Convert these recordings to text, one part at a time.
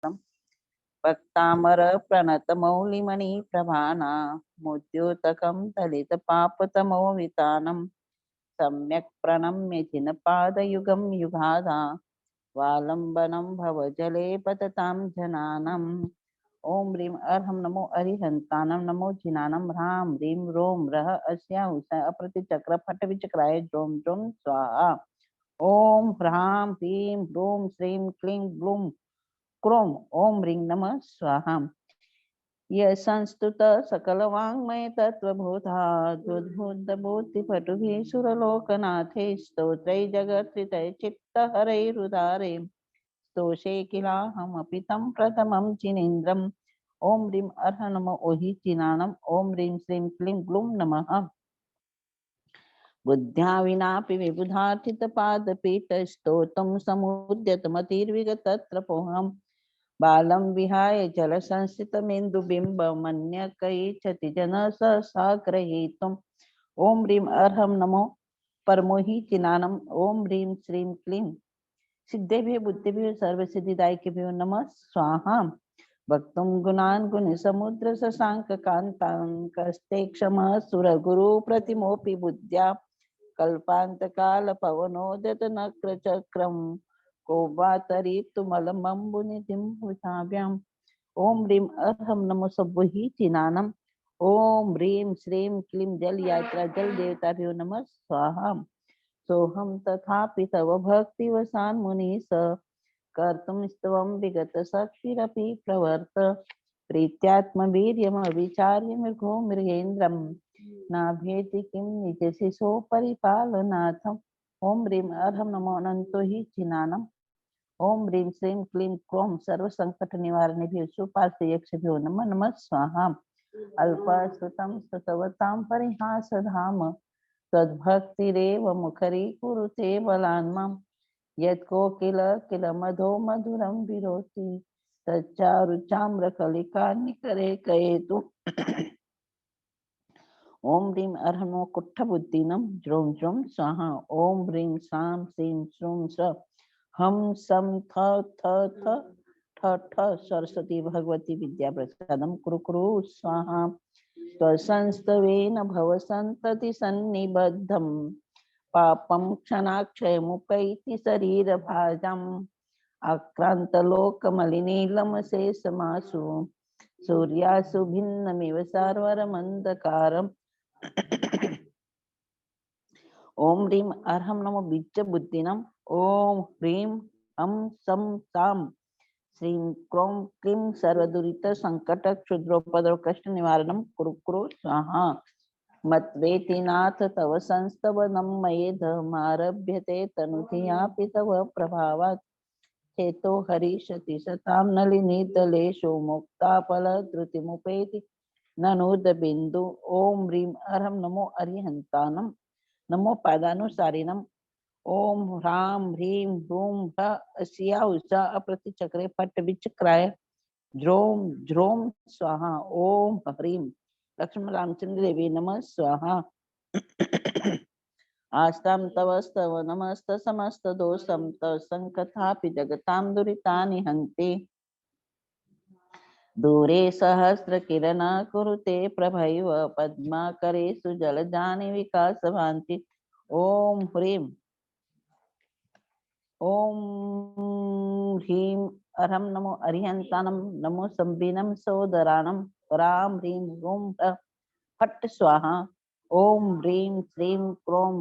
भक्तामर प्रणत मौलिमणि प्रभाना मुद्योतकं दलित पापतमो वितानम सम्यक् प्रणम्य जिनपादयुगं युगाधा वालंबनं भवजले पततां जनानम्। ओम ह्रीं अर्हं नमो अरिहंतानं नमो जिनानं ह्रां ह्रीं रों रः अस्या उषा अप्रतिचक्र फट विचक्राय ड्रों ड्रों स्वाहा। ओम ह्रां ह्रीं ह्रूं श्रीं क्लीं ग्लूं क्रों ओम ह्रीं नमः स्वाहा। यह संस्तुत सकल वाङ्मय तत्वबोधा बुद्धिपटुभिः सुरलोकनाथे स्तोत्रै जगत्रितय चित्तहरैरुदारे स्तोषे किलाहमपि तं प्रथमं जिनेन्द्रम्। ओम ह्रीं अर्ह नमो ओहि जिनानम् ओम ह्रीं श्रीं क्लीं ग्लूं नमः। बुद्ध्या विनापि विबुधार्थितपादपीठस्तोत्रं समुद्यतमतिर्विगतत्रपोहम् बालं विहाय जलसंस्थितमेन्दुबिम्बमन्यकैच्छति जनः सहसा ग्रहीतुम्। ओम ह्रीं अर्हं नमो परमोहि चिनानम् ओम ह्रीं श्रीं क्लीं सिद्धेभ्यो बुद्धिभ्यो सर्वसिद्धिदायिकेभ्यो नमः स्वाहा। भक्तुं गुणान् गुणसमुद्र शशांक कांतांकस्ते क्षमः सुरगुरु प्रतिमोपि बुद्ध्या कल्पांतकाल पवनोदत नक्र चक्रम कोबातरीतुमलमम्बुनिधिं भुजाभ्याम्। ओम ह्रीं अर्हं नमो सब्बुहि चिनानम् ओम ह्रीं श्रीं क्लीं जल यात्रा जल देवताभ्यो नमः स्वाहा। सोहम तथापि तव भक्तिवशान् मुनिः स कर्तुं स्तवं विगत शक्तिरपि प्रवर्त प्रीत्यात्मवीर्यमविचार्य मृगो मृगेन्द्रम् नाभेति किं निजशिशो परिपालनाथम्। ओम ह्रीं अर्हं नमो अनंतो हि चिनानम् ओम ह्रीं श्रीं क्लीं क्रों सर्वसंकट निवारणेभ्यो सुपार्श्वयक्षभ्यो नमः नमः स्वाहा। अल्पश्रुतं सुतवतां परिहासधाम तद्भक्तिरेव मुखरी कुरुते बलान्माम्। यत्कोकिल किल मधो मधुरं विरोति तच्चारुचाम्रकलिका निकरे कयेतु। ओम ह्रीं अर्हं कुट्ठबुद्धिनं ज्रों ज्रों स्वाहा। ओम ह्रीं सां सीं श्रूं स हम सम थ थ थ ठ ठ सरस्वती भगवती विद्या प्रसादं कुरु कुरु स्वाहा। स्वसंस्तवेन भवसन्तति सन्निबद्धं पापं क्षणाक्षयमुपैति शरीरभाजम् आक्रान्तलोकमलिनीलमशेषमासु सूर्यासु भिन्नमिव सार्वरमन्धकारम्। ओम ह्रीं अर्हं नमो बीजबुद्धिनम् ओम ह्रीं हम सम साम श्रीं क्रों क्लीं सर्वदुरित संकट क्षुद्रोपद्रव कष्ट निवारणं कुरु कुरु स्वाहा। मत्वेति नाथ तव संस्तवनं मयेधमारभ्यते तनुधियापि तव प्रभावात् चेतो हरिष्यति सतां नलिनीतलेषु मुक्ताफलधृतिमुपेति ननूदबिन्दु। ओम ह्रीं अर्हं नमो अरिहन्तानं नमो पादानुसारिणम् ओम ह्रां ह्रीं ह्रूं ह्र अस्या उषा अप्रतिचक्रे फट् विचक्राय ज्रों ज्रों स्वाहा। ओम ह्रीं लक्ष्मण रामचंद्र देवी नमः स्वाहा। आस्तां तवस्तव नमस्त समस्त दोषं तव संकथापि जगतां दुरितानि हन्ति दूरे सहस्र किरण कुरुते प्रभैव पद्माकरेषु जलजानि विकासभान्ति। ओम ह्रीं ओम ह्रीं अर्हं नमो अरिहन्तानं नमो संबिनं सोदरानं राम ह्रीं ह्रूं फट् स्वाहा। ओम ह्रीं श्रीं क्रों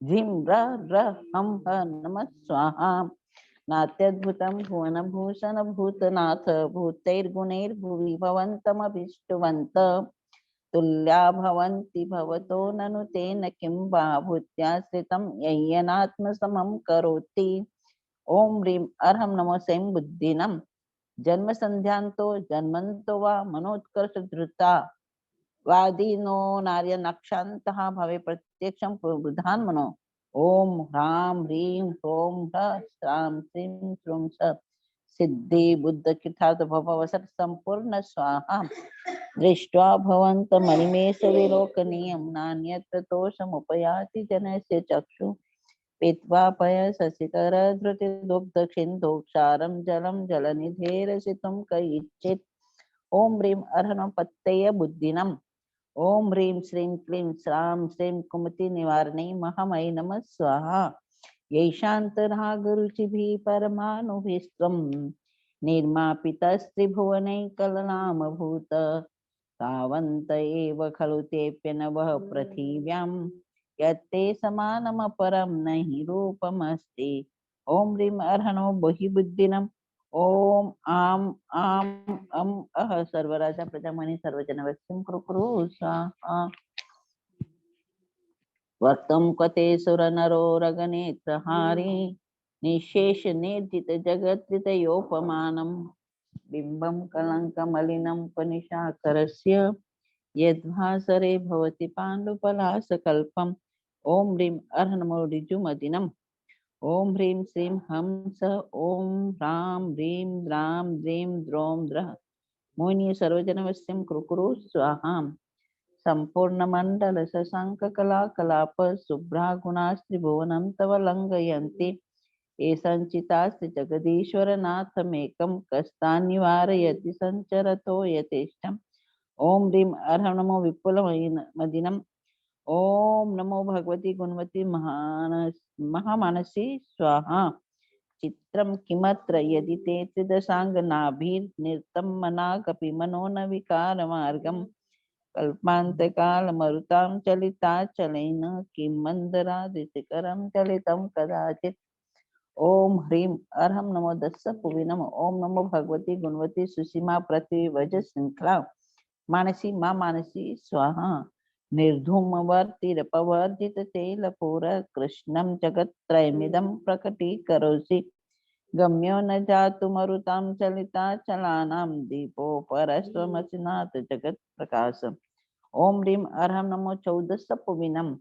ह्रीं र हम ह नमः स्वाहा। नात्यद्भुतं भुवनभूषण भूतनाथ भूतैर्गुणैर्भुवि भवन्तमभीष्टवन्त तुल्या भवन्ति भवतो ननु तेन किं वा भूत्याश्रितं यय्यनात्मसमं करोति। ओम ह्रीं अर्हं नमो स्वयं बुद्धिनं जन्म संध्यान्तो जन्मन्तो वा मनोत्कर्ष धृता वादीनो नार्य नक्षान्तः भवे प्रत्यक्षं बुधान् मनो। ओम ह्रां ह्रीं ह्रों श्रां श्रीं श्रूं स सिद्धि बुद्ध कृतार्थ भववसत संपूर्ण स्वाहा। दृष्ट्वा भवन्तमनिमेष विलोकनीयं नान्यत्र तोषमुपयाति जनस्य चक्षु पीत्वा पयससिकर धृतिदुग्धसिन्धुक्षारं जलं जलनिधेरसितुं कयिचित्। ओम ह्रीं अर्हणपतये बुद्धिनम्। ओम ह्रीं श्रीं क्लीं श्रां श्रीं कुमति निवारिणी महामयी नमः स्वाहा। यैषान्तरागरुचिभिः परमाणुभिस्त्वं निर्मापितस्त्रिभुवनैकलनामभूत। तावन्त एव खलु तेऽप्यनवः पृथिव्यां यत्ते समानमपरं नहि रूपमस्ति। ओम ह्रीं अर्हणो बहिबुद्धिनम्। ओम आम आम अम अह सर्वराजा प्रजामणि सर्वजनवत्सं कुरु स्वाहा। वक्तं कते सुरनरोरगनेत्रहारी निशेष निर्जित जगत्रितयोपमानं बिम्बं कलङ्कमलिनं पनिशाकरस्य यद्भासरे भवति पाण्डुपलाशकल्पम्। ओम ह्रीं अर्हणमो ऋजुमदिनम्। ओम ह्रीं श्रीं हंस। ओम ह्रां ह्रीं द्रां द्रीं द्रौं द्रः मोहिनी सर्वजनवश्यं कुरु स्वाहा। संपूर्ण मंडल शशांक कला कलाप शुभ्रा गुणास्त्रिभुवनं तव लंघयन्ति। ये संचितास्ति जगदीश्वर नाथमेकं कस्तान्निवारयति संचरतो यथेष्टम्। ओम ह्रीं अर्हणमो विपुलमदिनम्। ओम नमो भगवती गुणवती महामानसी स्वाहा। चित्रं किमत्र यदि ते त्रिदशाङ्गनाभिर्नृतं मनागपि मनो न विकारमार्गम्। कल्पान्तकालमरुतां चलिताचलेन किं मन्दरादिशिखरं चलितं कदाचित्। ओम ह्रीं अर्हं नमो दस्सपुविनम। ओम नमो भगवती गुणवती सुसीमा पृथ्वी वज श्रृंखला मानसी माँ मानसी स्वाहा। निर्धूमवर्तिरपवर्जित तैलपूर कृष्णं जगत्त्रयमिदं प्रकटीकरोषि। गम्यो न जातु मरुतां चलिताचलानां दीपो परस्त्वमसिनाथ जगत् प्रकाश। ओम ह्रीं अर्हं नमो चौदस्सपुविनम्।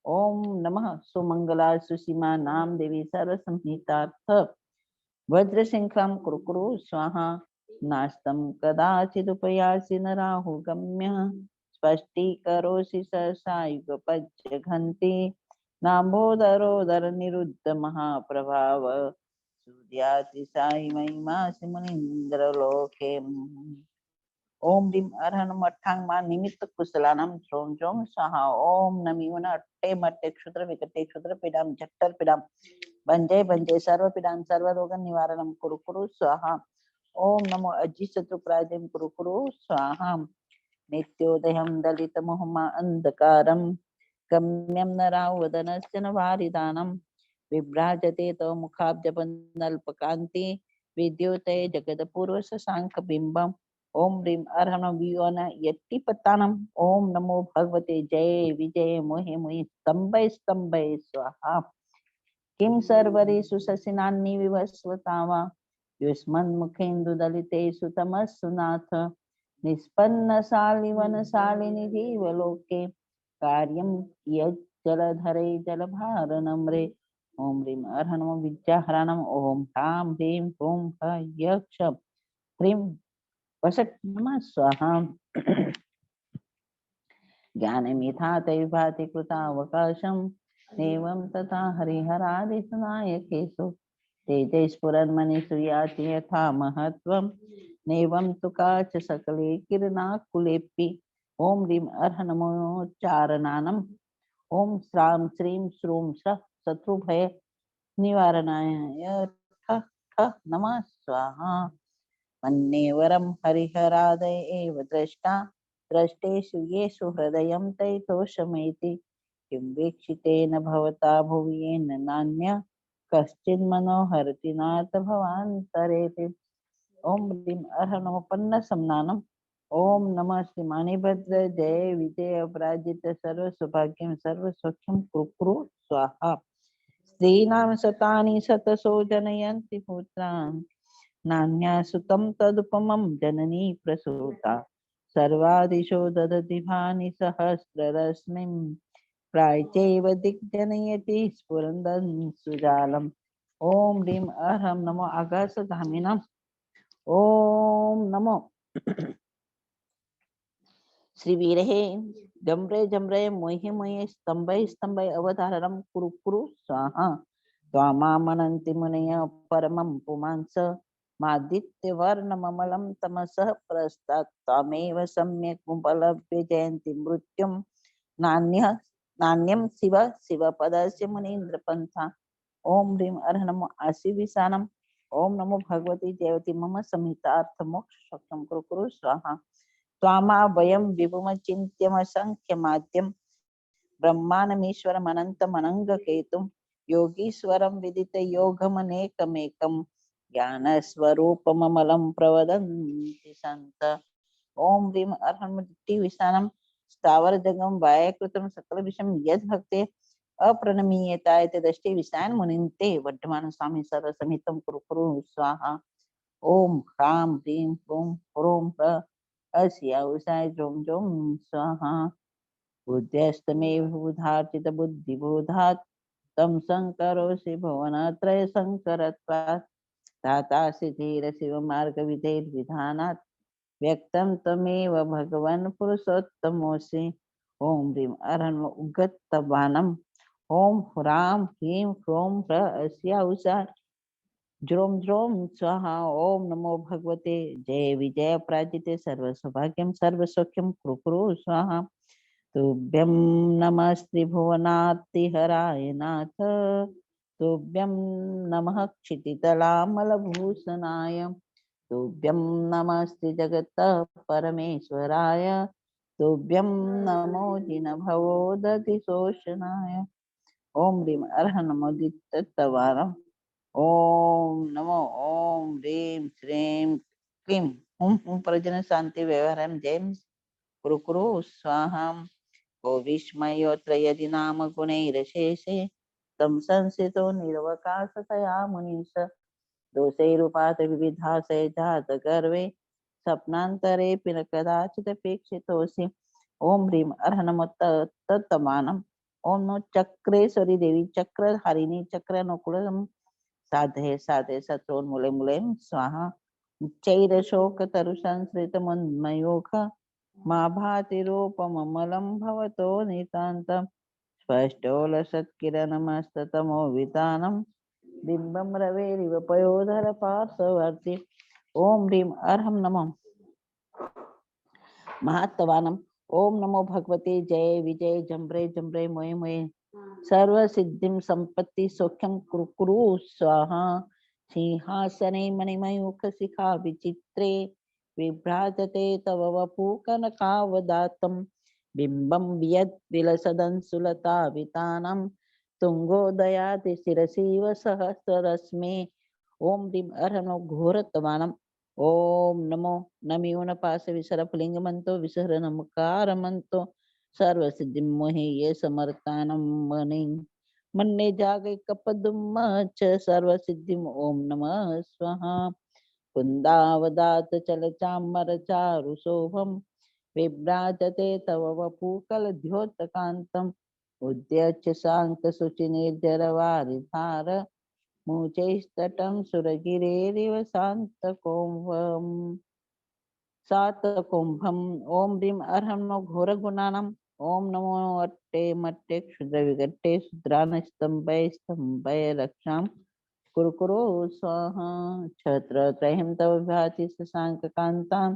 ओम नमः सुमंगला सुसीमा नाम देवी सर्वसंहितार्थ वज्रशृंखलां कुरु स्वाहा। नास्तं कदाचिदुपयासि न राहुगम्य स्पष्टीकरोषि सहसा युगपज्जघन्ति। नाम्भोदरोदर निरुद्ध महाप्रभाव सूर्यातिशायि महिमासि मुनीन्द्रलोके। ओम ह्रीं अर्हणम् अट्ठांगमा निमित्त कुशलानां ह्रौं ह्रौं स्वाहा। ओम नमीवन अट्टे मट्टे क्षुद्र विकटे क्षुद्र पीडां झट्टर पीडां भंजय भंजय सर्व पीडां सर्वरोग निवारणं कुरु स्वाहा। ओम नमो अजि शत्रुपराजयं कुरु स्वाहा। नित्योदयं दलितमोहमा अंधकारं गम्यं न रावदनस्य न वारिदानं विभ्राजते तव मुखाब्जबन्धल्पकान्ति विद्युते जगदपूर्व शशाङ्कबिम्बम्। ओम ह्रीं अर्हणं वियोन यट्टिपत्तानम्। ओम नमो भगवते जय विजय मोहे मोहि स्तंभय स्तंभय स्वाहा। किं सर्वरेषु शशिनान्नि विवस्वतावा युष्मन्मुखेन्दुदलितेषु तमस्सु नाथ। निष्पन्नशालिवनशालिनि जीवलोके कार्यं यज्जलधरे जलभारनम्रे। ओम ह्रीं अर्हणं विद्याहरणम्। ओम ह्रां ह्रीं ह्रूं ह यक्ष ह्रीं वसट नमः स्वाहा। ज्ञानमिथा तैर्भाति कृतावकाशं एवं तथा हरिहरादिसुनायकेषु तेजस्फुरन्मनिषु याति यथा महत्त्वं नैवं तु काच सकले किरणाकुलेऽपि। ओम ह्रीं अर्हणमोच्चारणानम्। ओम श्रां श्रीं श्रूं श्रः शत्रुभय निवारणाय ठः ठः नमः स्वाहा। मन्ये वरं हरिहरादय एव द्रष्टा द्रष्टेषु येषु हृदयं तैतोषमेति। किं वीक्षितेन भवता भुवि येन नान्यः कश्चिन्मनोहरति नाथ भवान्तरेति। ओम ह्रीं अर्हणोपन्नसम्नानम्। ओम नमः श्रीमणिभद्र जय विजय अपराजित सर्वसौभाग्यं सर्वसौख्यं कुरु स्वाहा। स्त्रीणां शतानि शतशो जनयन्ति पुत्रान् नान्यासुतं तदुपमं जननी प्रसूता। सर्वादिशो ददति भानि सहस्ररश्मिं प्राच्यैव दिग्जनयति स्फुरन्दं सुजालम्। ओम ह्रीं अर्हं नमो आकाशधामिनम्। ओम नमो श्रीवीरहे जम्रे जम्रे मोहि मोहि स्तंभै स्तंभै अवतारणं कुरु कुरु स्वाहा त्वामामनन्ति मुनय परमं पुमांस मादित्यवर्णममलं तमसः प्रस्तात् त्वामेव सम्यक् उपलभ्य जयन्ति मृत्युं नान्यः नान्यं शिव शिवपदस्य मुनीन्द्रपन्था ओम ह्रीं अर्ह नमो आशीविशानम ओम नमो भगवती देवती मम संहितार्थ मोक्ष शक्तं कुरु कुरु स्वाहा त्वामा वयं विभुमचिन्त्यमसंख्यमाद्यं ब्रह्मानमीश्वरमनन्तमनङ्गकेतुं योगीश्वरं विदितयोगमनेकमेकं ज्ञानस्वरूपममलं प्रवदन्ति सन्त ओम ह्रीं अर्हन्मुक्ति विशानम स्थावर जगम वायकृतं सकल विषम यद भक्ते अप्रणमीयताय दृष्टि विषान मुनिन्ते वर्धमान स्वामी सर्वसमितं कुरु कुरु स्वाहा ओम ह्रां ह्रीं ह्रूं ह्रूं अस्या उषाय जों जों स्वाहा बुद्ध्यस्तमे भूधार्चित बुद्धिबोधात् तं संकरोषि भुवनत्रय संकरत्वात् तातासि धीर शिव मार्ग विधेर्विधानात् व्यक्तं त्वमेव भगवन् पुरुषोत्तमोऽसि ओम ह्रीं अर्हन् उगत्तवानम् ओम ह्रां ह्रीं ह्रूं अस्या उषा ज्रोम ज्रोम स्वाहा ओम नमो भगवते जय विजय पराजिते सर्व सौभाग्यम सर्व सौख्यम कुरु कुरु स्वाहा तुभ्यं नमस्ते भुवनातिहराय नाथ तुभ्यं नमः क्षितितलामलभूषणाय तुभ्यं नमस्ते जगतः परमेश्वराय तुभ्यं नमो जिनभवोदधिशोषणाय ओम ह्रीं अर्हन्मुदितवारम् ओम नमो ओम ह्रीं श्रीं क्लीं हुं हुं प्रजन शांति व्यवहारं जयं कुरु कुरु स्वाहा को विस्मयोऽत्र यदि नाम गुणैरशेषे तं संसितो निरवकाशतया मुनीश दोषैरुपात विविधाशय जात गर्वे स्वप्नान्तरेऽपि न कदाचिदपेक्षितोऽसि ओम ह्रीं अर्हनमो तत्तमानम् ओम नो चक्रेश्वरी देवी चक्रधारिणी चक्रनुकुलं साधे साधे शत्रोन्मूले मूले स्वाहा उच्चैरशोकतरुसंसृतमुन्मयोख मा भाति रूपममलं भवतो नितान्तं स्पष्टोलसत्किरणमस्ततमो वितानं बिम्बं रवेरिव पयोधर पार्श्ववर्ति ओम ह्रीं अर्हं नमः महात्वानम ओम नमो भगवते जय विजय जम्रे जम्रे मोये मोये सर्व सिद्धिं संपत्ति सौख्यं कुरु कुरु स्वाहा सिंहासने मणिमयूख शिखा विचित्रे विभ्राजते तव वपु कनकावदातं बिम्बं वियद् विलसदं सुलता वितानं तुंगोदयाति शिरसीव सहस्ररश्मे ओम ह्रीं अर्हनो घोरतवानम् ओम नमो नमीवनपास विसर्पलिंग मंतो विसर नमकार मंतो सर्व सिद्धि मोहि ये समर्तानम मणि मन्ने जागे कपदुम च सर्व सिद्धि ओम नमः स्वाहा कुंदावदात चल चामर चारु शोभम विभ्राजते तव वपूकल द्योतकांतम उद्यच्च शांत शुचि निर्जर वारिधार मुचैस्तटं सुरगिरेरिव शान्तकुम्भं सातकुम्भम् ओम ह्रीं अर्हं नो घोरगुणानम् ओम नमो अट्टे मट्टे क्षुद्रविगट्टे शूद्रानस्तम्भै स्तम्भै रक्षां कुरु कुरु स्वाहा छत्रत्रयं तव भाति शशाङ्ककान्तां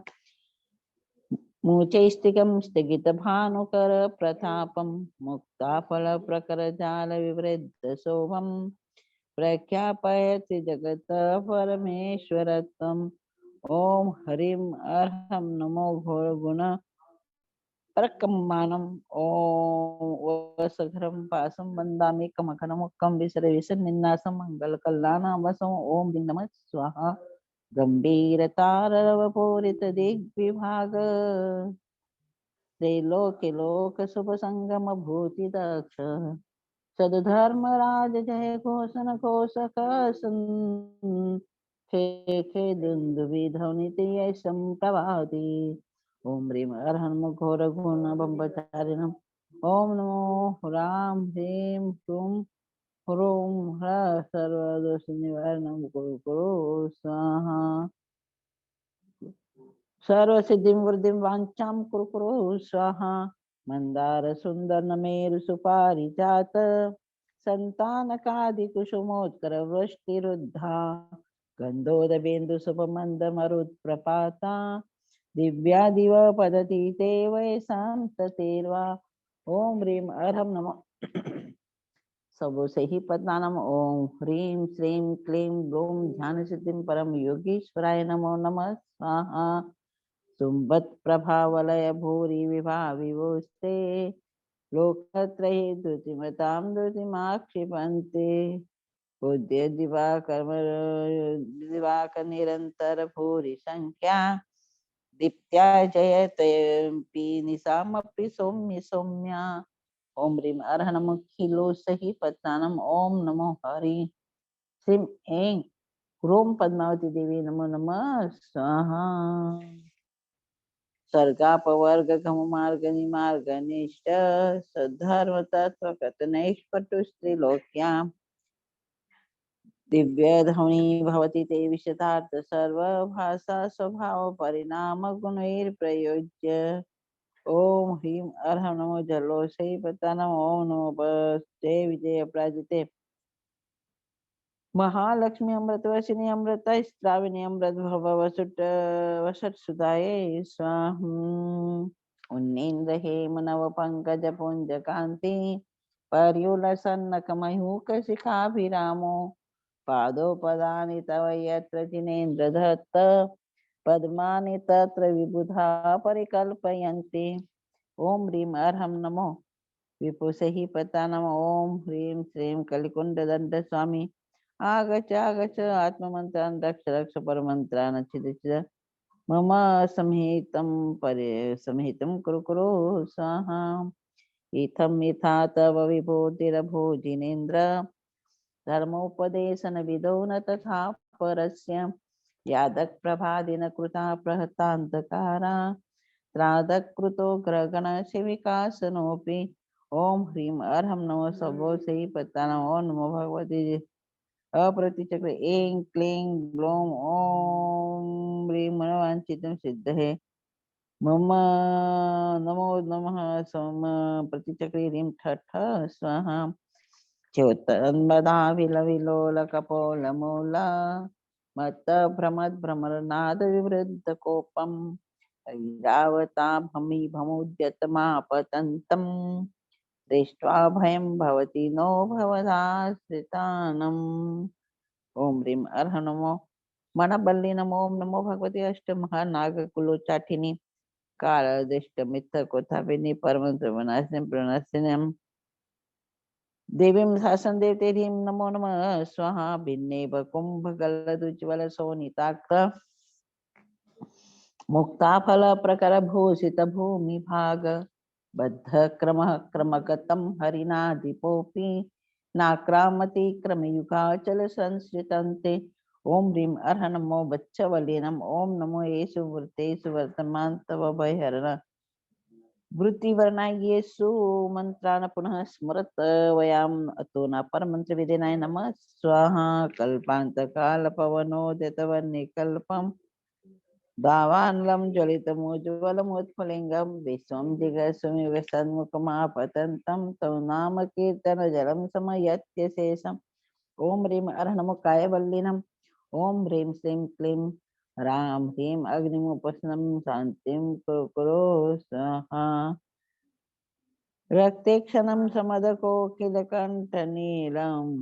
मूचैस्तिकं स्थगितभानुकर प्रतापं मुक्ताफलप्रकरजालविवृद्धशोभम् प्रख्यापयति जगत परमेश्वरत्वम् ओम हरिं अर्हं नमो घोर गुण परकम्मानम् ओम वसघरं पासं वन्दामि कमकनमुक्कं विसरे विसन्निन्नासं मङ्गलकल्याणावसं ओम नमः स्वाहा गंभीरतारवपूरित दिग्विभाग त्रैलोक्य लोक शुभ संगम भूतिदक्ष सदधर्मराज जय घोषण घोषक खे खे दुन्दुभि ध्वनितय सम्प्रभाति ओम ह्रीं अर्हं घोर गुण बम्बचारिणम् ओम नमो ह्रां ह्रीं ह्रूं ह्रूं ह्रः सर्वदोष निवारणं कुरु कुरु स्वाहा सर्वसिद्धिं वृद्धिं वाञ्छां कुरु कुरु स्वाहा। मंदार सुंदर नमेरु सुपारिजात संतानकादिकुसुमोत्कर वृष्टिरुद्धा गन्धोदबेन्दु शुभमन्दमरुत्प्रपाता दिव्या दिव पदती ते वै शान्ततेर्वा। ओम ह्रीं अर्हं नमः सबो से ही पद्मानम। ओम ह्रीं श्रीं क्लीं ग्लूं ध्यान सिद्धिं परम योगीश्वराय नमो नमः स्वाहा। सुंबत प्रभावलय भूरि विभा विभुस्ते लोकत्रये धृतिमतां धृतिमाक्षिपन्ते पूज्य दिवाकर निरंतर भूरि संख्या दीप्त्या जयते निशामपि सौम्य सौम्या। ओम ह्रीं अर्ह नमो खिलो सही पत्नानम। ओम नमो हरि श्रीं ऐं ह्रूं पद्मावती देवी नमो नमः स्वाहा। सर्गापवर्ग घम मार्ग निमार्ग निष्ठ सद्धर्म तत्व कथनैष्पटु स्त्रीलोक्या दिव्य ध्वनि भवति ते विशतार्थ सर्व भाषा स्वभाव परिणाम गुणैर प्रयोज्य। ओम ह्रीं अर्हं नमो जलोशय पतानम। ओम नमो बस्ते विजय अपराजिते महालक्ष्मी अमृतवर्षिणी अमृत स्त्राविणी अमृत भव वसुट वसट सुदाये स्वाहा। उन्नीन्द्र हेम नव पंकज पुंज कांति पर्युलसन्नक मयूख शिखाभिरामो पादो पदानि तव यत्र जिनेन्द्र दत्त पद्मानि तत्र विबुधा परिकल्पयन्ति। ओम ह्रीं अर्हं नमो विपुषहि पतानम। ओम ह्रीं श्रीं कलिकुंड दंड स्वामी आगच आगच आत्ममन्त्रान् रक्ष रक्ष परमन्त्रान् छिद मम संहितं परे संहितं कुरु कुरु स्वाहा। इत्थं यथा तव विभूतिरभो जिनेन्द्र धर्मोपदेशन विदो न तथा परस्य यादक् प्रभादिन कृता प्रहतान्तकारा त्रादक् कृतो ग्रगण शिविकासनोऽपि। ओम ह्रीं अर्हं नमो सबो से ही पत्तानम। ओम नमो भगवती अप्रतिचक्र ऐं क्लीं ग्लौं ओम ह्रीं मनोवांछितं सिद्धये मम नमो नमः सोम प्रतिचक्रे ह्रीं ठठ स्वाहा। च्योतन्मदा विलविलोल कपोलमूला मत्त भ्रमद् भ्रमरनाद विवृद्ध कोपम् ऐरावता भमि भमुद्यतमापतन्तम् दृष्ट्वा भयं भवति नो भवदाश्रितानम्। ओम ह्रीं अर्हं नमो मनबल्ली नमो। ओम नमो भगवते अष्ट महानागकुलोचाटिनी कालदिष्ट मित्र कोथापिनी परमद्रवनाशिनी प्रणशिनीं देवीं शासन देवते ह्रीं नमो नमः स्वाहा। भिन्ने कुंभ गलदुज्ज्वल सोनिताक्र मुक्ताफल प्रकर भूषित भूमि भाग बद्ध क्रमः क्रमगतं हरिणा दीपोऽपि नाक्रामति क्रमयुगाचल संस्कृतन्ते। ओम ह्रीं अर्हं नमो बच्छवलिनम्। ओम नमो येषु वृत्तेषु वर्तमान तव भयहरण वृत्तिवर्णायेषु मंत्रान् पुनः स्मृत वयाम अतो न परमंत्र विदेनाय नमः स्वाहा। कल्पांतकाल पवनोदितवह्निकल्पम् दावानलं ज्वलितमुज्ज्वलमुत्फुल्लिङ्गं विश्वं जिगर्षुमिव सन्मुखमापतन्तं तव नाम कीर्तनजलं समयत्य शेषम्। ओम ह्रीं अर्हं नमो कायवल्लिनम्। ओम ह्रीं श्रीं क्लीं रां ह्रीं अग्निमुपस्नं शान्तिं कुरु कुरु स्वाहा। रक्तेक्षणं समदकोकिलकण्ठनीलम्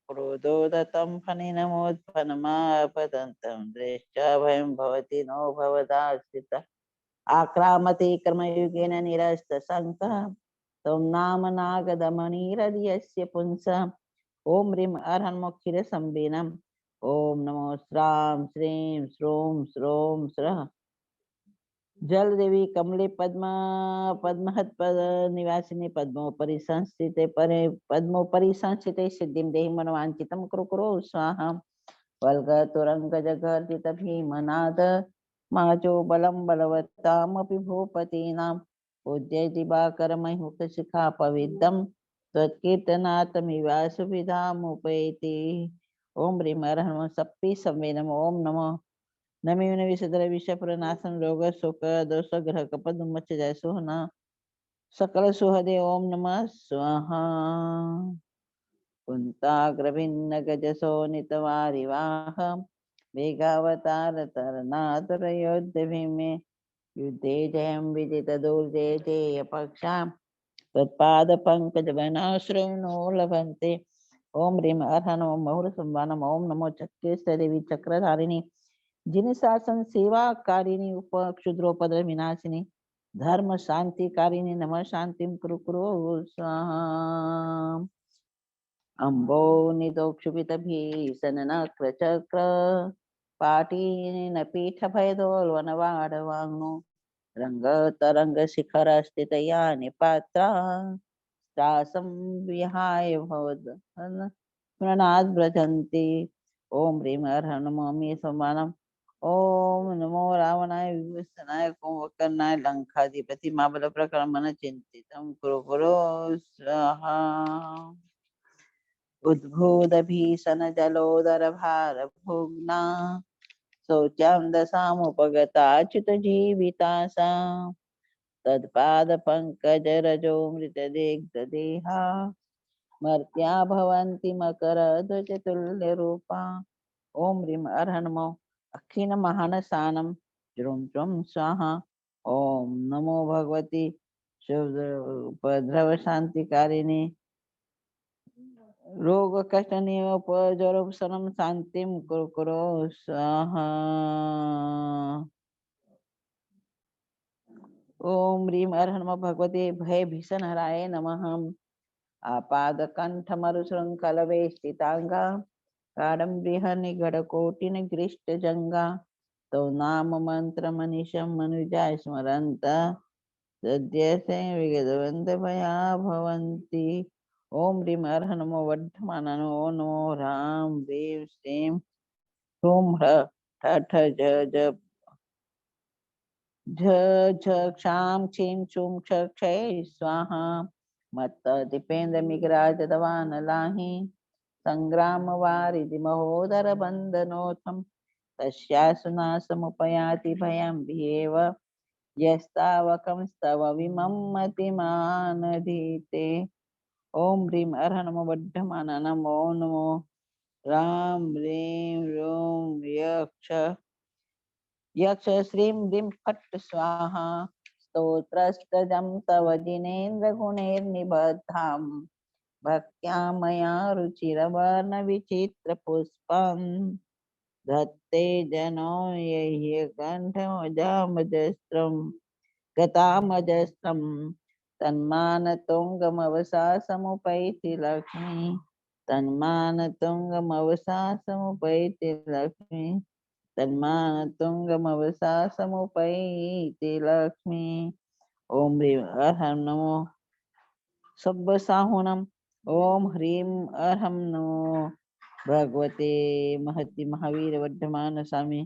क्रोधोदतं फनिनमोत्फनमापतन्तं दृष्ट्वा भयं भवति नो भवदाश्रितः आक्रामति कर्मयुगेन निरस्तशङ्कः त्वं नाम नागदमनिरर्यस्य पुंसः। ओम ह्रीं अर्हं नमो क्षीरसंवेनम्। ओम नमो श्रां श्रीं श्रूं श्रों स्रः जल देवी कमले पद्मा पद्महत्पद निवासिनी पद्मोपरि संस्थिते परे पद्मोपरि संस्थिते सिद्धिं देहि मनोवांछितं कुरु कुरु स्वाहा। वल्गतुरङ्गजगर्जित भीमनाद माजो बलं बलवत्तामपि भूपतीनां पूज्य दिवाकर मयूख शिखा पवित्रं त्वत्कीर्तनात्मिवा सुविधामुपैति। ओम ह्रीं अर्हं नमो सप्पि संवेदनम्। ओम नमो नमी विषधर विषप्रनाशन रोग शोक दोष ग्रह कपद मच्च जय सोहना सकल सुहदे ओम नमः स्वाहा कुंताग्रभिन्न गजसो नितवारिवाह वेगावतार तरनातुर योद्ध भीमे युद्धे जयं विजित दुर्जय जय पक्षा तत्पाद पंकज वनाश्रयणो लभन्ते ओम ह्रीं अर्ह नमो महुर संवानम ओम नमो चक्रेश्वर देवी चक्रधारिणी जिन शासन सेवा कारिणी उप क्षुद्रोपद्र विनाशिनी धर्म शांति कारिणी नमः शांतिम कुरु कुरु स्वाहा अम्बो निदोक्षुभित भीषण नक्र चक्र पाटीन पीठ भयदोलवन वाडवांगनु रंग तरंग शिखर स्थित यानि पात्रा तासं विहाय भवद प्रणनाद व्रजन्ति ओम ह्रीं अर्ह नमो मे समानम ओम नमो रावणाय विभूषणाय कुंभकर्णाय लंकाधिपति महाबल प्रक्रमण चिंतितं कुरु कुरु स्वाहा उद्भूत भीषण जलोदर भार भुग्ना शौचां दशामुपगताच्युत जीवितासा तत्पाद पंकज रजो मृत देहा मर्त्या भवन्ति मकर ध्वज तुल्य रूपा ओम ह्रीं अर्ह नमो अखिन महानसानं ज्रुं ज्रुं स्वाहा ओम नमो भगवती उपद्रव शांतिकारिणी रोग कष्ट निपजरोपशमनं शांतिं कुरु कुरु स्वाहा ओम ह्रीं अर्ह नमो भगवते भय भीषण हराय नमः आपादकंठमरुशृंखल वेष्टितांगा काडम्बृह निगड़ कोटिन गृष्ट जंगा तो नाम मंत्र मनीषम मनुजा स्मरंत सद्य से विगतवंत भया भवन्ति ओम ह्रीं अर्ह नमो वर्धमानो नमो राम ह्रीं श्रीं ह्रूं ह्र ठ ठ ज ज झ झ क्षां क्षीं क्षूं क्ष क्षय स्वाहा मत्त दीपेन्द्र मिगराज दवान लाहि संग्राम वारिधि महोदर बंधनोथम तस्यासुनासमुपयाति भयं भीव यस्तावकं स्तव विमं मतिमानधीते ओम ह्रीं अर्ह नमो वर्धमान नमो नमो राम ह्रीं ह्रूं यक्ष श्रीं ह्रीं फट् स्वाहा स्तोत्रस्तजं तव जिनेन्द्र गुणैर्निबद्धां भक्त्या मया रुचिरवर्ण विचित्र पुष्पं धत्ते जनो यह्य कंठमजामजस्त्रं गतामजस्त्रं तन्मानतुङ्गमवसा समुपैति लक्ष्मी तन्मानतुङ्गमवसा समुपैति लक्ष्मी तन्मानतुङ्गमवसा समुपैति लक्ष्मी ओम ह्रीं अर्ह नमो सब्बसाहुनम ओम ह्रीं अर्ह नमो भगवते महति महावीर वर्धमान स्वामी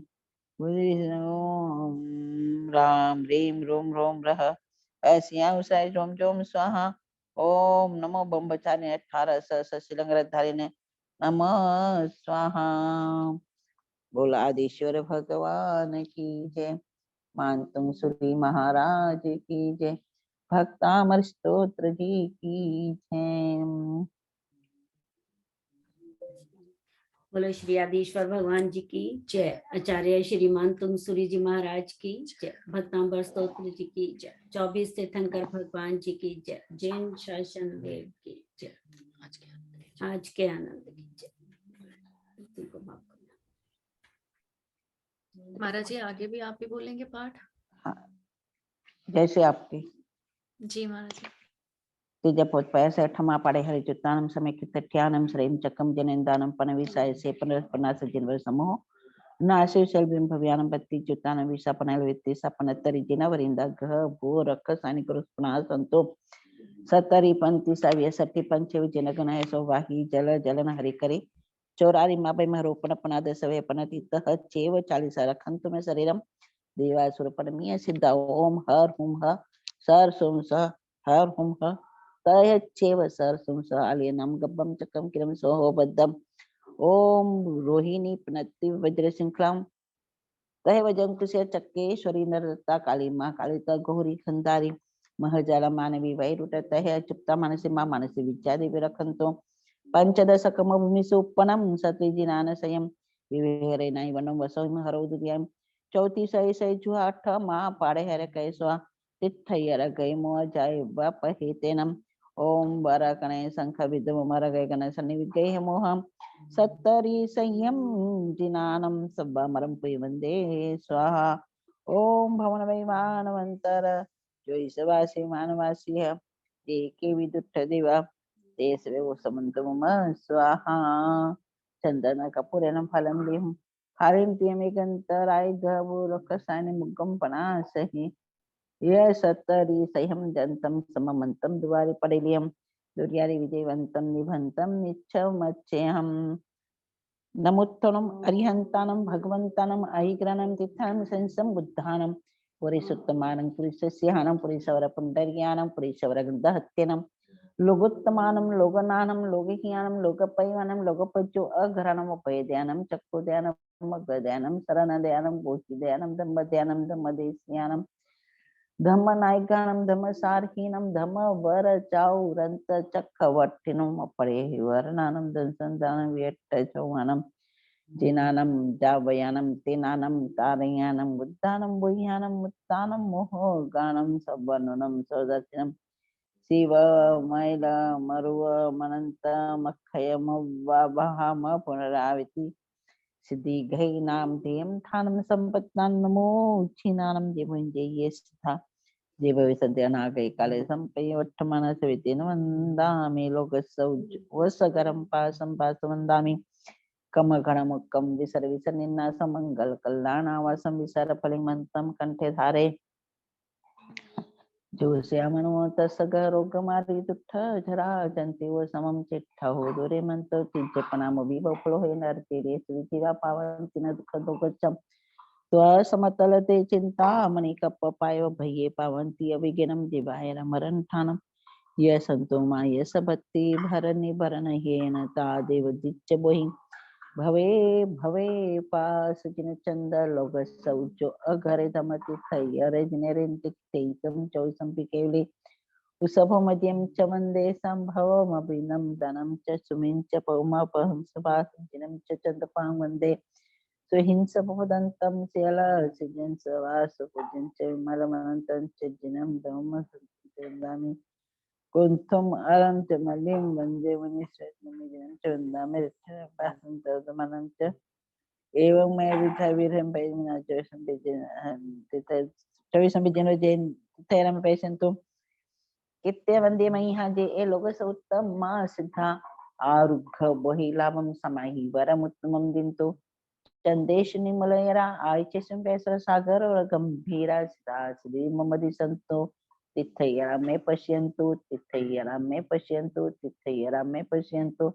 ओम राम ह्रीं ह्रूं ह्रों रः ऐसिया उसाय जोम जोम स्वाहा ओम नमो बम्बचारिणे 18 शिलंगरधारिणे नमः स्वाहा बोला आदिश्वर भगवान की जय मानतुम सुरी महाराज की जय भक्तामर स्तोत्र जी की जय बोलो श्री आदिश्वर भगवान जी की जय। आचार्य श्रीमान तुंगसुरी जी महाराज की जय। भक्तांबर स्तोत्र जी की जय। 24 तीर्थंकर भगवान जी की जय। जैन शासन देव की जय। आज के आनंद की जय। महाराज जी आगे भी आप ही बोलेंगे पाठ? हाँ, जैसे आपकी जी महाराज जी। तिजपोत्पयसे ठमा पाड़े हरि चित्तानम समेकितठ्यानम श्रीम चक्रम जनेन्दानम पनविसाय से पनस जिनवर समूह नाशे शल्बिम भव्यानम पत्ति चित्तानम विसा पनल वित्ति सपनतरि जिनवरिंदा घ भू रख सानि कुरुस्पना संतो सतरी पंति सव्य सति पंचे विजनगण है सौवाही जल जलन हरि करे चौरारी मापे महरोपण पनाद सवे पनति तह चेव 40 रखंत में शरीरम देवासुर परमीय सिद्धा ओम हर हुम ह सर सुम स हर हुम ह तय चेव सर सुम स आलियनम गब्बम चक्रम किरम सोहो बद्धम ओम रोहिणी पनति वज्र श्रृंखलाम कहे वजंकुश चक्केश्वरी नरदत्ता काली माँ कालिका गौरी खंडारी महजाला मानवी वैरुटत चुप्ता मानसी माँ मानसी विद्या देवी रखंतो पंचदशकम भूमि सुपनम सत्विजिनान संयम विवेरे नाई वनम वसो हरो दुर्याम चौथी सही सही जुहा अठ माँ पाड़े हरे कैसवा तिथयर गई मोह जाय बाप हेतेनम ओम बर कणे शंख विद्म मर गए गण सन्नि विद्य मोहम सत्तरी संयम जिनानम सब्बामरम पुय वंदे स्वाहा ओम भवन वैमानवंतर जोईसवासी मानवासी है के विदुट्ठ देवा तेसवे वो समंत मम स्वाहा चंदन कपूरेण फलं लिहं हरिं तियमेकंतराय गवो रकसायन मुगम पनासहि ये सत्तरी सह्यम जंतम सममंतम द्वारि पडिलियम दुर्यारि विजयवंतम निभंतम निच्छमच्चेहम नमोत्तरम अरिहंतानम भगवंतानम अहिग्रहणम तीर्थानम संसम बुद्धानम पुरीसुत्तमानं पुरीसस्यानं पुरीसवर पुंडर्यानं पुरीसवर गंधहत्यनं लोगोत्तमानं लोगनानं लोगहियानं लोगपैवानं लोगपज्जो अघरानं उपयद्यानं चक्कुद्यानं मगद्यानं शरणद्यानं बोधिद्यानं धम्मद्यानं धम्मदेस्यानं धम्मनायकानं धम्मसारहीनं धम्मवर चाउरंत चक्रवर्तिनं अपरेहिवर्णानं दंसंदानं व्यट्टचौहानं जिनानं जावयानं तेनानं तारयानं बुद्धानं बुह्यानं मुत्तानं मोहगानं सवर्णनं सदर्शनं शिव मैल मरुव मनंत मखयमवाहम पुनरावृति सिद्धि घई नाम देम थानम संपत्तान नमो छिनानम देवंजय स्था देव विसंध्य नागै काले संपय वट्टमन सवितेन वंदामि लोकसौ वसगरम पासं पासवंदामि कम घणमुक्कम विसर विसर निन्ना समंगल कल्याणावासम विसर फलिमंतम कंठे धारे जो श्यामनो तसग रोग मारी दुख झरा जंती वो समम चिट्ठ हो दोरे मंत चिंचपना मोबी बपलो हे नरते रे सुविधिवा पावन तिन दुख दोगचम त्व समतल ते चिंता मणि कप पायो भये पावंती अभिगिनम दिवाय मरण ठानम ये संतो मा ये सबत्ति भरनि भरन हेन ता देव दिच्च बोहि भवे भवे पास जिन चंद लोग सौचो अघरे दमति थई अरे जिनेरिन तिक्तम चौसम पिकेवली उसभो मध्यम च वंदे संभवम अभिनम धनम च सुमिं च पौमा पहंस जिनम च चंदपां वंदे सुहिंस बहुदंतम सेला सिजन सवास पुजन च विमलमनंतं च जिनम धम्म संदामि कुंथम अरंत मलिम वंदे मुनिश्रेष्ठ मुनिजन च वंदामि पासंत एवं मैं विथा वीरम पैना चोषम बेजन तिथे चोषम बेजन जैन तेरा में पैसन तुम कित्ते वंदे मई हाँ जे ए लोग सौत्तम माँ सिद्धा आरुघ बोहि लाभम समाहि वरम उत्तमम दिन तो चंदेश निमलयरा आयचेसम पैसर सागर और गंभीरा सिद्धा श्री ममदि संतो तिथयरा में पश्यंतु तिथयरा में पश्यंतु तिथयरा में पश्यंतु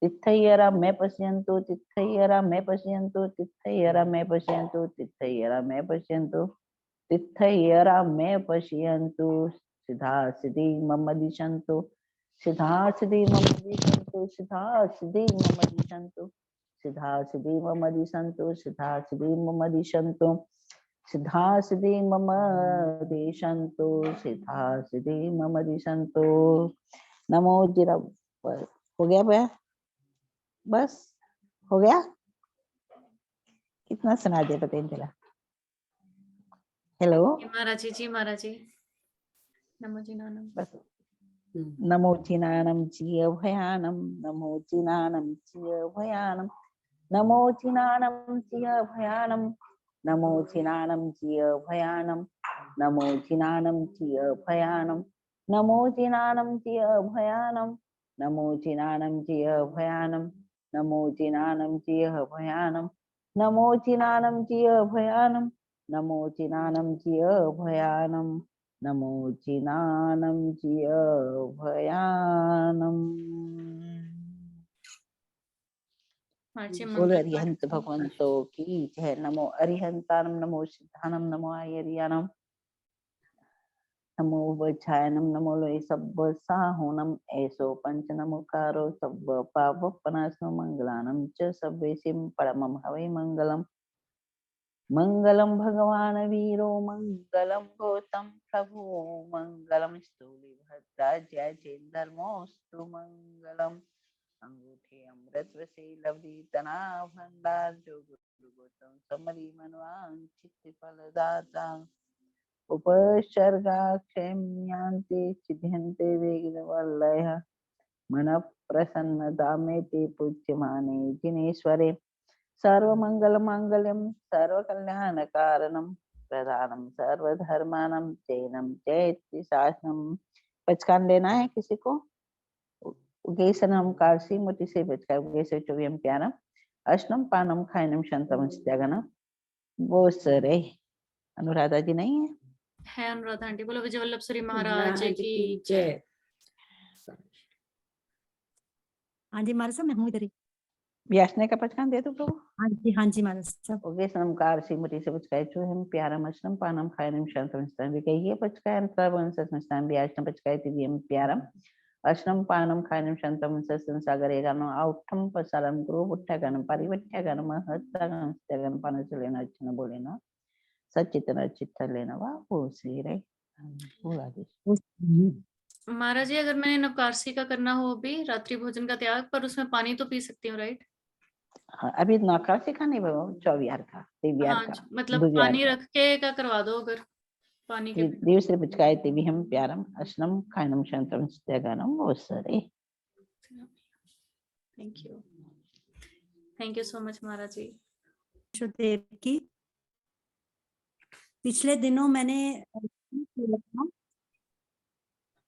तिथयरा में पश्यन्तु तिथयरा में पश्यन्तु तिथयरा में पश्यन्तु तिथयरा में पश्यन्तु तिथयरा में पश्यन्तु सिद्धा सिद्धि मम दिशन्तु सिद्धा सिद्धि मम दिशन्तु सिद्धा सिद्धि मम दिशन्तु सिद्धा सिद्धि मम दिशन्तु सिद्धा सिद्धि मम दिशन्तु सिद्धा सिद्धि मम दिशन्तु सिद्धा सिद्धि मम दिशन्तु नमो जीरा हो गया भैया बस हो गया कितना सुना दिया पता नहीं चला हेलो जी महाराज जी नमो जिनानम बस नमो जिनानम जिय भयानम नमो जिनानम जिय भयानम नमो जिनानम जिय भयानम नमो जिनानम जिय भयानम नमो जिनानम जिय भयानम नमो जिनानम जिय भयानम नमो जिनानम जिय भयानम नमो जिनानम जिय भयानम नमो जिनानम जिय भयानम नमो जिनानम जिय भयानम नमो जिनानम जिय भयानम बोलो अरिहंत भगवंतो की जय नमो अरिहंतानम नमो सिद्धानम नमो आयरियानम नमो वज्रायनम नमो लोय सब साहुनम ऐसो पंच नमोकारो सब पावपनासनो मंगलानम च सबवेसिम परमम हवै मंगलम मंगलम भगवान वीरो मंगलम गौतम प्रभु मंगलम स्थूलिभद्रा जय चेन्दर्मोऽस्तु मंगलम। अंगूठे अमृत से लवदीतना भंडार जो गुरु गौतम समरी मनवांचित फलदाता। उपसर्गाक्षेम्यांते चिह्यन्ते वेगवल्लयः मन प्रसन्नता में ते पूज्यमाने जिनेश्वरे। सर्वमंगल मांगल्यम सर्वकल्याण कारणम प्रधानम सर्वधर्मानम चैनम चैत्य शासनम। पचकान लेना है किसी को? उगेसनम काशी मुति से बचका उगेसे चोवियम प्यारम अष्टम पानम खायनम शंतम त्यागनम। वो सरे अनुराधा जी नहीं है? है अनुराधा आंटी। बोलो विजय वल्लभ श्री महाराज की जय। हाँ जी महाराज साहब, मैं हूँ इधर ही। व्यासने का पचकान दे दो प्रभु। हाँ जी महाराज साहब। उगेसनम काशी मुति से बचका चोवियम प्यारम अष्टम पानम खायनम शंतम त्यागनम। कहिए पचका अंतरवंश संस्थान व्यासने पचका दिव्यम प्यारम अष्टम पानम खायनम शंतम संसागरेगानो आउठम पसारम गुरु उठ्ठगन परिवट्ठगन महत्तगन त्यगन पानचलेना अच्छन बोलेना सचितन चित्त लेना वा वो सी रे बोला दे। महाराज जी, अगर मैंने नवकारसी का करना हो भी रात्रि भोजन का त्याग, पर उसमें पानी तो पी सकती हूँ, राइट? हाँ, अभी नौकासी का नहीं बाबू, चौबियार का दिव्यार हाँ, का मतलब दुबियार पानी का। रख के का करवा दो अगर पानी के। दिव से पुचकाए दिव्य हम प्यारम अष्टम खायनम शंतम त्यगनम वो सरे। थैंक यू सो मच महाराज जी। देव की पिछले दिनों मैंने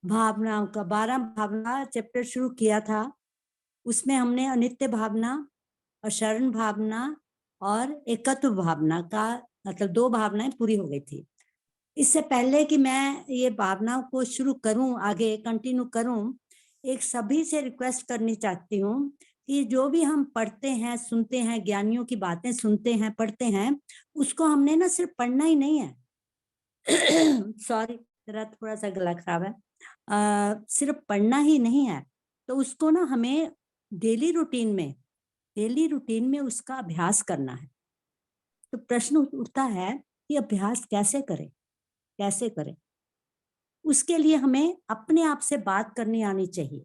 भावनाओं का 12 भावना चैप्टर शुरू किया था। उसमें हमने अनित्य भावना, अशरण भावना और एकत्व भावना का मतलब 2 भावनाएं पूरी हो गई थी। इससे पहले कि मैं ये भावनाओं को शुरू करूं, आगे कंटिन्यू करूं, एक सभी से रिक्वेस्ट करनी चाहती हूँ कि जो भी हम पढ़ते हैं, सुनते हैं, ज्ञानियों की बातें सुनते हैं, पढ़ते हैं, उसको हमने ना सिर्फ पढ़ना ही नहीं है सॉरी तेरा थोड़ा सा गला खराब है। सिर्फ पढ़ना ही नहीं है, तो उसको ना हमें डेली रूटीन में उसका अभ्यास करना है। तो प्रश्न उठता है कि अभ्यास कैसे करें? उसके लिए हमें अपने आप से बात करनी आनी चाहिए।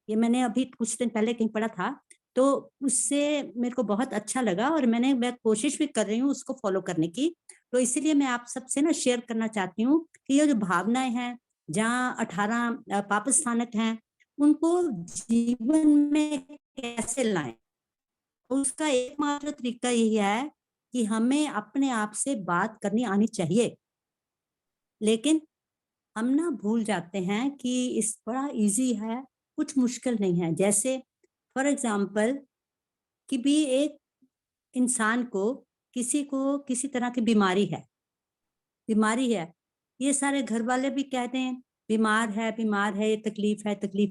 ये मैंने अभी कुछ दिन पहले कहीं पढ़ा था, तो उससे मेरे को बहुत अच्छा लगा और मैं कोशिश भी कर रही हूँ उसको फॉलो करने की। तो इसीलिए मैं आप सबसे ना शेयर करना चाहती हूँ कि ये जो भावनाएं हैं, जहाँ 18 पाप स्थानक हैं, उनको जीवन में कैसे लाएं। उसका एकमात्र तरीका यही है कि हमें अपने आप से बात करनी आनी चाहिए। लेकिन हम ना भूल जाते हैं कि इस बड़ा इजी है, कुछ मुश्किल नहीं है। जैसे फॉर एग्जाम्पल कि भी एक इंसान को किसी तरह की बीमारी है, ये सारे घर वाले भी कहते हैं बीमार है, ये तकलीफ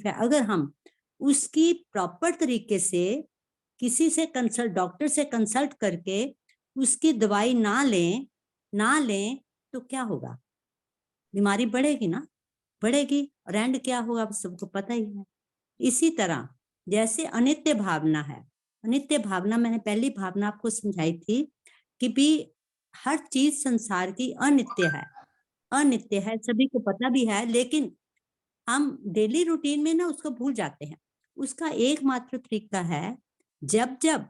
है। अगर हम उसकी प्रॉपर तरीके से किसी से कंसल्ट, डॉक्टर से कंसल्ट करके उसकी दवाई ना लें तो क्या होगा? बीमारी बढ़ेगी और एंड क्या होगा आप सबको पता ही है। इसी तरह जैसे अनित्य भावना है, अनित्य भावना मैंने पहली भावना आपको समझाई थी कि भी हर चीज संसार की अनित्य है, सभी को पता भी है, लेकिन हम डेली रूटीन में ना उसको भूल जाते हैं। उसका एकमात्र तरीका है, जब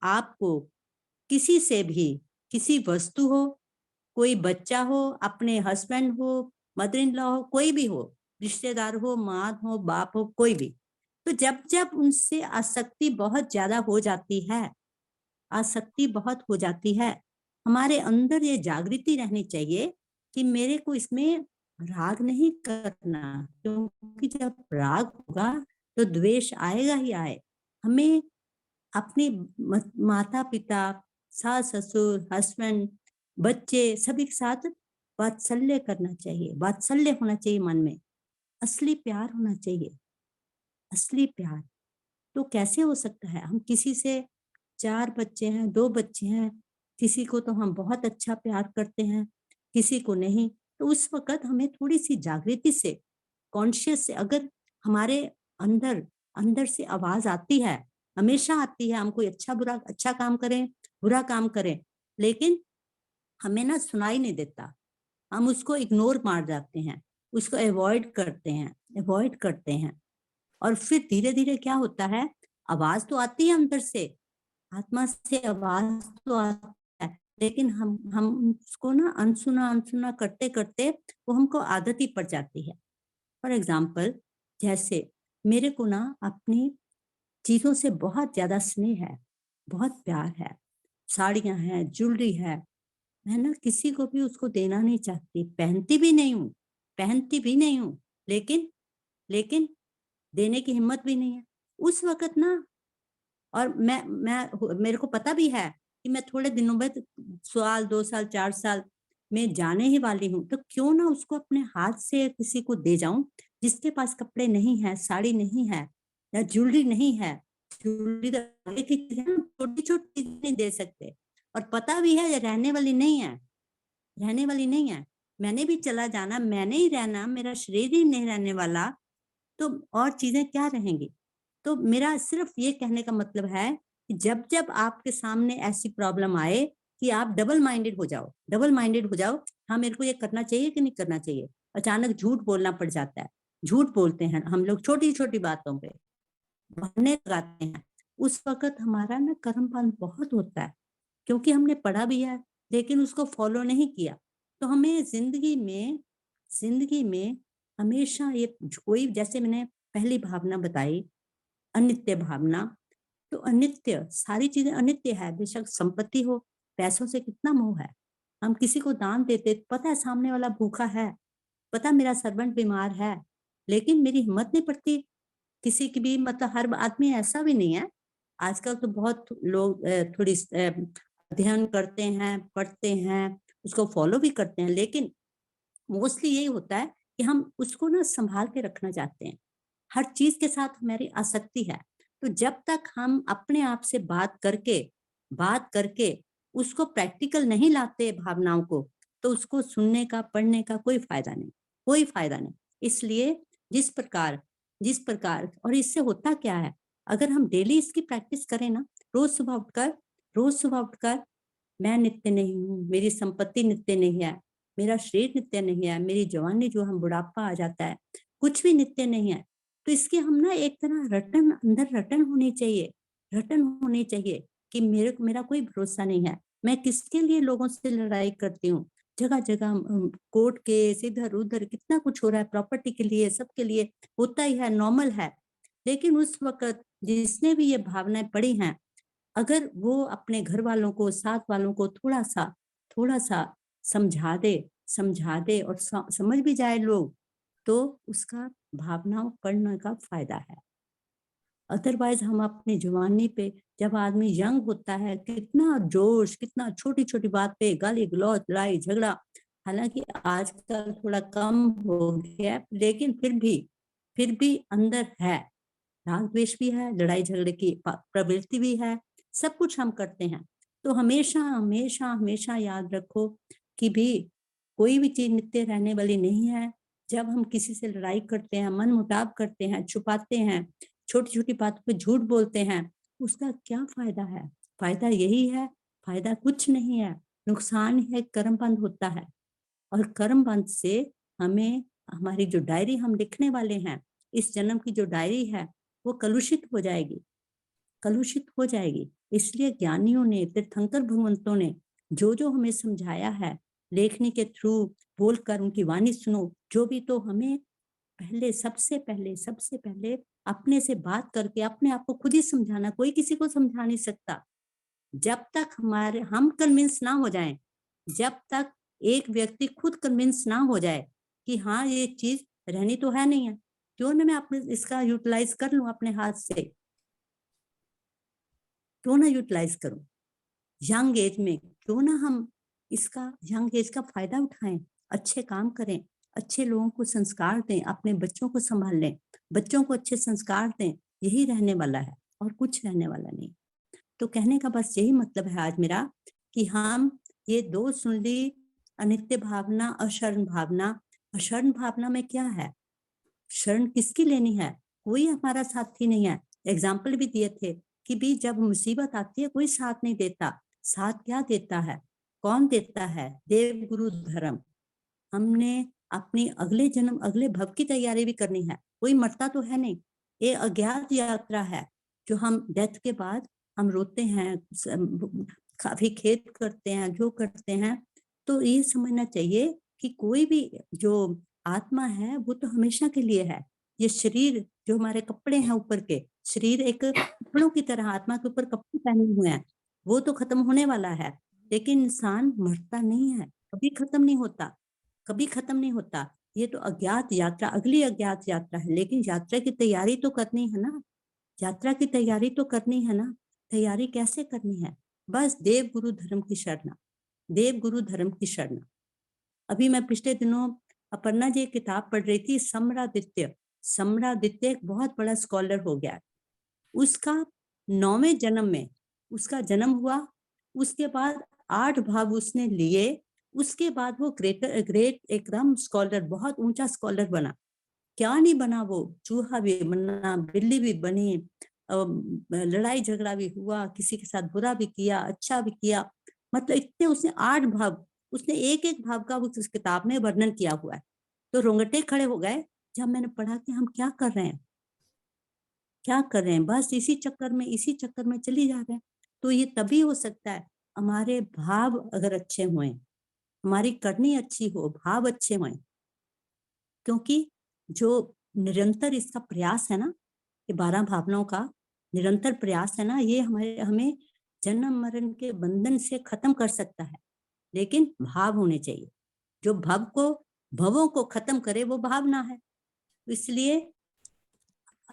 आपको किसी से भी, किसी वस्तु हो, कोई बच्चा हो, अपने हस्बैंड हो, मदर इन लॉ हो, कोई भी हो, रिश्तेदार हो, माँ हो, बाप हो, कोई भी, तो जब उनसे आसक्ति बहुत ज्यादा हो जाती है, हमारे अंदर ये जागृति रहनी चाहिए कि मेरे को इसमें राग नहीं करना, क्योंकि जब राग होगा तो द्वेष आएगा ही आए। हमें अपने माता पिता, सास ससुर, हस्बैंड, बच्चे सभी के साथ वात्सल्य करना चाहिए, वात्सल्य होना चाहिए मन में, असली प्यार होना चाहिए, असली प्यार। तो कैसे हो सकता है? हम किसी से 4 बच्चे हैं, 2 बच्चे हैं, किसी को तो हम बहुत अच्छा प्यार करते हैं, किसी को नहीं। तो उस वक्त हमें थोड़ी सी जागृति से, कॉन्शियस से, अगर हमारे अंदर से आवाज आती है, हमेशा आती है, हम कोई अच्छा काम करें, बुरा काम करें, लेकिन हमें ना सुनाई नहीं देता, हम उसको इग्नोर मार जाते हैं, उसको अवॉइड करते हैं। और फिर धीरे धीरे क्या होता है, आवाज तो आती है अंदर से, आत्मा से आवाज तो आती है, लेकिन हम उसको ना अनसुना करते करते वो हमको आदत ही पड़ जाती है। फॉर एग्जाम्पल, जैसे मेरे को ना अपनी चीजों से बहुत ज्यादा स्नेह है, बहुत प्यार है, साड़ियां हैं, ज्वेलरी है, मैं ना किसी को भी उसको देना नहीं चाहती, पहनती भी नहीं हूँ, लेकिन देने की हिम्मत भी नहीं है उस वक्त ना। और मेरे को पता भी है कि मैं थोड़े दिनों में, साल 2 साल 4 साल में जाने ही वाली हूँ, तो क्यों ना उसको अपने हाथ से किसी को दे जाऊं जिसके पास कपड़े नहीं है, साड़ी नहीं है या ज्वेलरी नहीं है। ज्वेलरी तो आगे की चीजें हैं, छोटी छोटी चीजें नहीं दे सकते, और पता भी है ये रहने वाली नहीं है, मैंने भी चला जाना, मैंने ही रहना, मेरा शरीर ही नहीं रहने वाला, तो और चीजें क्या रहेंगी। तो मेरा सिर्फ ये कहने का मतलब है कि जब जब आपके सामने ऐसी प्रॉब्लम आए कि आप डबल माइंडेड हो जाओ, हाँ मेरे को ये करना चाहिए कि नहीं करना चाहिए, अचानक झूठ बोलना पड़ जाता है, झूठ बोलते हैं हम लोग छोटी छोटी बातों पे, बहाने लगाते हैं, उस वक्त हमारा ना कर्मफल बहुत होता है, क्योंकि हमने पढ़ा भी है लेकिन उसको फॉलो नहीं किया। तो हमें जिंदगी में हमेशा ये कोई, जैसे मैंने पहली भावना बताई अनित्य भावना, तो अनित्य, सारी चीजें अनित्य है, बेशक संपत्ति हो, पैसों से कितना मोह है, हम किसी को दान देते, पता है सामने वाला भूखा है, पता मेरा सर्वेंट बीमार है, लेकिन मेरी हिम्मत नहीं पड़ती किसी की भी, मतलब हर आदमी ऐसा भी नहीं है, आजकल तो बहुत लोग थोड़ी अध्ययन करते हैं, पढ़ते हैं, उसको फॉलो भी करते हैं, लेकिन मोस्टली यही होता है कि हम उसको ना संभाल के रखना चाहते हैं, हर चीज के साथ हमारी आसक्ति है। तो जब तक हम अपने आप से बात करके उसको प्रैक्टिकल नहीं लाते भावनाओं को, तो उसको सुनने का, पढ़ने का कोई फायदा नहीं। इसलिए जिस प्रकार और इससे होता क्या है, अगर हम डेली इसकी प्रैक्टिस करें ना, रोज सुबह उठकर मैं नित्य नहीं हूँ, मेरी संपत्ति नित्य नहीं है, मेरा शरीर नित्य नहीं है, मेरी जवानी जो हम बुढ़ापा आ जाता है, कुछ भी नित्य नहीं है। तो इसके हम ना एक तरह रटन होनी चाहिए कि मेरा कोई भरोसा नहीं है, मैं किसके लिए लोगों से लड़ाई करती हूँ, जगह जगह कोर्ट केस इधर उधर कितना कुछ हो रहा है, प्रॉपर्टी के लिए, सबके लिए होता ही है, नॉर्मल है। लेकिन उस वक्त जिसने भी ये भावनाएं पड़ी हैं, अगर वो अपने घर वालों को, साथ वालों को थोड़ा सा समझा दे और समझ भी जाए लोग, तो उसका भावनाओं पढ़ने का फायदा है। अदरवाइज हम अपनी जवानी पे, जब आदमी यंग होता है, कितना जोश, कितना छोटी छोटी बात पे गाली गलौज, लड़ाई झगड़ा, हालांकि आजकल थोड़ा कम हो गया, लेकिन फिर भी अंदर है, राग द्वेष भी है, लड़ाई झगड़े की प्रवृत्ति भी है, सब कुछ हम करते हैं। तो हमेशा याद रखो कि भी कोई भी चीज नित्य रहने वाली नहीं है। जब हम किसी से लड़ाई करते हैं, मन मुटाव करते हैं, छुपाते हैं, छोटी छोटी बातों पे झूठ बोलते हैं, उसका क्या फायदा है? फायदा यही है, फायदा कुछ नहीं है, नुकसान है, कर्म बंध होता है। और कर्म बंध से हमें, हमारी जो डायरी हम लिखने वाले हैं, इस जन्म की जो डायरी है, वो कलुषित हो जाएगी। इसलिए ज्ञानियों ने, तीर्थंकर भगवंतों ने जो हमें समझाया है, लेखनी के थ्रू बोलकर उनकी वाणी सुनो, जो भी, तो हमें सबसे पहले अपने से बात करके अपने आप को खुद ही समझाना, कोई किसी को समझा नहीं सकता। जब तक हम कन्विंस ना हो जाएं, जब तक एक व्यक्ति खुद कन्विंस ना हो जाए कि हाँ ये चीज रहनी तो है नहीं है, क्यों ना मैं अपने इसका यूटिलाइज कर लूं, अपने हाथ से क्यों ना यूटिलाइज करूं, यंग एज में क्यों ना हम इसका, यंग एज का फायदा उठाएं, अच्छे काम करें, अच्छे लोगों को संस्कार दें, अपने बच्चों को संभाल लें, बच्चों को अच्छे संस्कार दें, यही रहने वाला है और कुछ रहने वाला नहीं। तो कहने का बस यही मतलब है आज मेरा, कि हम ये दो सुन ली, अनित्य भावना, अशरण भावना। अशरण भावना में क्या है, शरण किसकी लेनी है, कोई हमारा साथी नहीं है। एग्जाम्पल भी दिए थे कि भी जब मुसीबत आती है कोई साथ नहीं देता, साथ क्या देता है, कौन देता है? देव गुरु धर्म। हमने अपनी अगले जन्म अगले भव की तैयारी भी करनी है। कोई मरता तो है नहीं, ये अज्ञात यात्रा है जो हम डेथ के बाद हम रोते हैं, काफी खेद करते हैं, जो करते हैं। तो ये समझना चाहिए कि कोई भी जो आत्मा है वो तो हमेशा के लिए है। ये शरीर जो हमारे कपड़े हैं ऊपर के, शरीर एक कपड़ों की तरह आत्मा के ऊपर कपड़े पहने हुए हैं, वो तो खत्म होने वाला है। लेकिन इंसान मरता नहीं है, कभी खत्म नहीं होता, कभी खत्म नहीं होता। ये तो अज्ञात यात्रा, अगली अज्ञात यात्रा है। लेकिन यात्रा की तैयारी तो करनी है ना, यात्रा की तैयारी तो करनी है ना। तैयारी कैसे करनी है? बस देव गुरु धर्म की शरणा, देव गुरु धर्म की शरणा। अभी मैं पिछले दिनों अपर्णा जी एक किताब पढ़ रही थी, सम्रादित्य। सम्रादित्य एक बहुत बड़ा स्कॉलर हो गया। उसका 9वें जन्म में उसका जन्म हुआ, उसके बाद 8 भाव उसने लिए, उसके बाद वो ग्रेट एकदम स्कॉलर, बहुत ऊंचा स्कॉलर बना। क्या नहीं बना वो, चूहा भी बना, बिल्ली भी बनी, लड़ाई झगड़ा भी हुआ, किसी के साथ बुरा भी किया, अच्छा भी किया। मतलब इतने उसने 8 भाव, उसने एक एक भाव का उस किताब में वर्णन किया हुआ है। तो रोंगटे खड़े हो गए जब मैंने पढ़ा कि हम क्या कर रहे हैं, क्या कर रहे हैं, बस इसी चक्कर में चली जा रहे हैं। तो ये तभी हो सकता है हमारे भाव अगर अच्छे हुए, हमारी करनी अच्छी हो, भाव अच्छे हुए। क्योंकि जो निरंतर इसका प्रयास है ना, ये 12 भावनाओं का निरंतर प्रयास है ना, ये हमें जन्म मरण के बंधन से खत्म कर सकता है। लेकिन भाव होने चाहिए, जो भवों को खत्म करे वो भावना है। इसलिए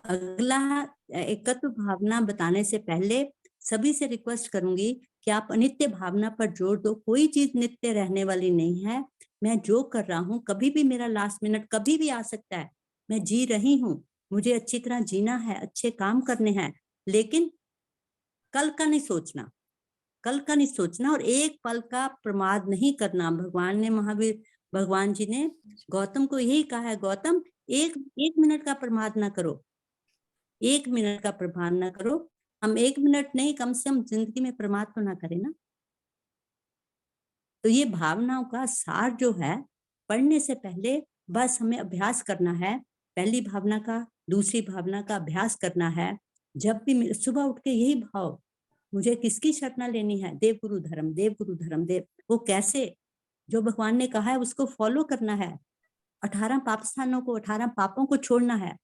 अगला एकत्व भावना बताने से पहले सभी से रिक्वेस्ट करूंगी कि आप अनित्य भावना पर जोर दो। कोई चीज नित्य रहने वाली नहीं है। मैं जो कर रहा हूँ, कभी भी मेरा लास्ट मिनट कभी भी आ सकता है। मैं जी रही हूँ, मुझे अच्छी तरह जीना है, अच्छे काम करने हैं, लेकिन कल का नहीं सोचना, कल का नहीं सोचना, और एक पल का प्रमाद नहीं करना। भगवान जी ने गौतम को यही कहा है, गौतम एक मिनट का प्रमाद ना करो, एक मिनट का प्रमाद ना करो। हम 1 मिनट नहीं, कम से कम जिंदगी में प्रमाद तो ना करें ना। तो ये भावनाओं का सार जो है, पढ़ने से पहले बस हमें अभ्यास करना है। पहली भावना का, दूसरी भावना का अभ्यास करना है। जब भी सुबह उठ के यही भाव, मुझे किसकी शरणा लेनी है? देव गुरु धर्म, देव गुरु धर्म, देव। वो कैसे? जो भगवान ने कहा है उसको फॉलो करना है। 18 पाप स्थानों को, 18 पापों को छोड़ना है,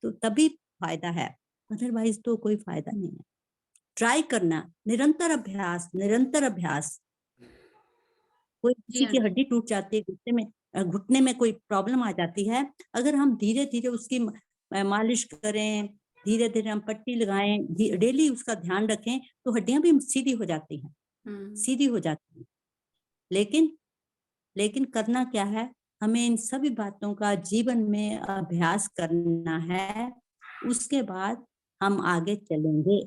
तो तभी फायदा है, अदरवाइज तो कोई फायदा नहीं है। ट्राई करना, निरंतर अभ्यास, निरंतर अभ्यास। कोई किसी की हड्डी टूट जाती है, घुटने में कोई प्रॉब्लम आ जाती है, अगर हम धीरे धीरे उसकी मालिश करें, धीरे धीरे हम पट्टी लगाएं, डेली उसका ध्यान रखें, तो हड्डियां भी सीधी हो जाती हैं, सीधी हो जाती हैं। लेकिन करना क्या है? हमें इन सभी बातों का जीवन में अभ्यास करना है, उसके बाद हम आगे चलेंगे।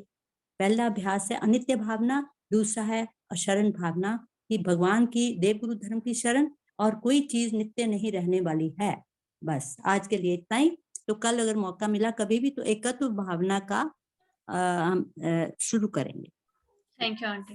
पहला अभ्यास है अनित्य भावना, दूसरा है अशरण भावना, कि भगवान की, देव गुरु धर्म की शरण, और कोई चीज नित्य नहीं रहने वाली है। बस आज के लिए इतना ही। तो कल अगर मौका मिला कभी भी तो एकत्व भावना का हम शुरू करेंगे। Thank you aunty.